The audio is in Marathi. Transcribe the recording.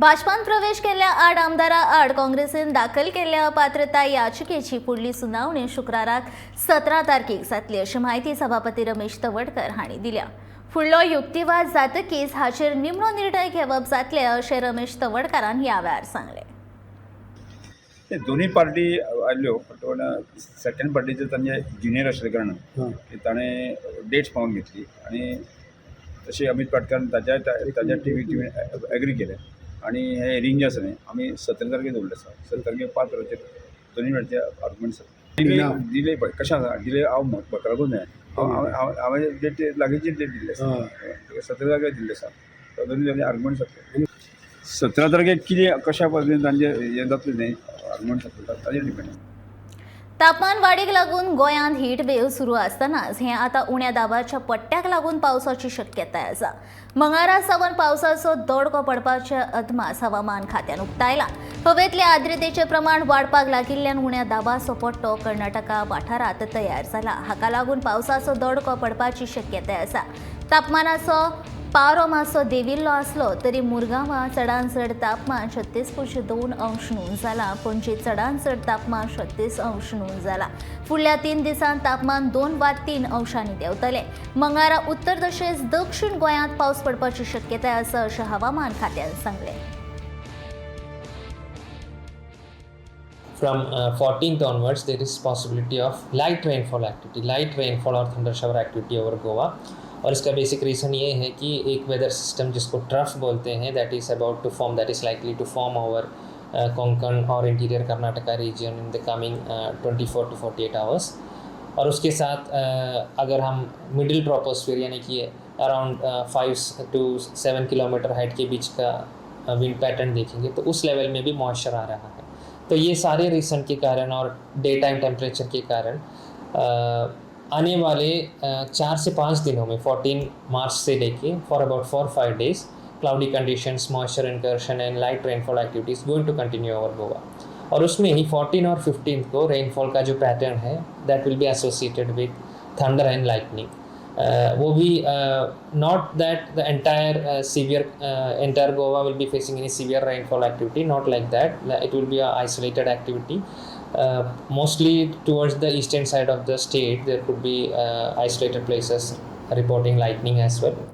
भाजपान प्रवेश केल्ल्या 8 आमदारां आड काँग्रेसीन दाखल केल्ल्या अपात्रता याचिकेची फुडली सुनावणी शुक्राराक 17 तारखेक जातली अशी माहिती सभापती रमेश तवडकर हांणी दिल्या. फुडलो युक्तिवाद जातकीच हाचेर निमणो निर्णय घेवप जातले अशें रमेश तवडकरान ह्या वेळार सांगलें. दोन्ही पार्टी आयल्यो पण सेकंड पार्टीचे तांचे ज्युनियर आशिल्ले कारणान ताणें डेट्स पावून घेतली आणि तशी अमित पाटकर ताच्या टीव्ही एग्री केले आणि हे हिरींग जे आसा न्ही आमी 17 तारखेक दवरलें आसा. 17 तारखेक 5 वरांचेर दोन्ही वेळचे आर्ग्युमेंट्स डिले पळय कशें आसा डिले हांव म्हाका लागून न्हय हांवें डेट लागींची डेट दिल्ली आसा 17 तारखेक दिल्ली आसा दोन्ही आर्ग्युमेंट्स जातले. 17 तारखेक कितें कशा पद्दतीन तांचे हें जातलें न्ही आर्ग्युमेंट्स जातले ताजेर डिपेंड. तापमान वाडीक लागून गोंयांत हीट वेव्ह सुरू आसतनाच हें आतां उण्या दाबाच्या पट्ट्याक लागून पावसाची शक्यताय आसा. मंगळारा सावन पावसाचो दडको पडपाचे अदमास हवामान खात्यान उक्तायला. हवेंतले आर्द्रतेचें प्रमाण वाडपाक लागिल्ल्यान उण्या दाबाचो पट्टो कर्नाटका वाठारांत तयार जाला. हाका लागून पावसाचो दडको पडपाची शक्यताय आसा. तापमानाचो पारो मातसो देंविल्लो आसलो तरी मुरगांवां चडांत चड तापमान 36.2 अंश नोंद जाला. पणजे चडांत चड तापमान 36 अंश नोंद जाला. फुडल्या 3 दिसांत तापमान 2 वा 3 अंशांनी देंवतलें. मंगळारा उत्तर तशेंच दक्षिण गोंयांत पावस पडपाची शक्यताय आसा अशें हवामान खात्यान सांगलें. From 14th onwards, there is possibility of light rainfall or thunder shower activity over Goa. और इसका बेसिक रीज़न ये है कि एक वेदर सिस्टम जिसको ट्रफ बोलते हैं that is about to form that is likely to form over Konkan और interior Karnataka region in the coming 24 to 48 hours. और उसके साथ अगर हम मिडिल ट्रोपोस्फीयर यानी कि अराउंड 5 to 7 किलोमीटर हाइट के बीच का विंड पैटर्न देखेंगे तो उस लेवल में भी मॉइस्चर आ रहा है. तो ये सारे रीज़न के कारण और डे टाइम टेम्परेचर के कारण आने वाले 4 से 5 दिनों में 14 मार्च से लेके for about 4-5 days cloudy conditions, moisture incursion and light rainfall activities going to continue over Goa. और उसमें ही 14 और 15 को रेनफॉल का जो पैटर्न है दैट विल बी एसोसिएटेड विद थंडर एंड लाइटनिंग. वो भी not that the entire Goa will be facing any severe rainfall activity, not like that. It will be a isolated activity. Mostly towards the eastern side of the state there could be isolated places reporting lightning as well.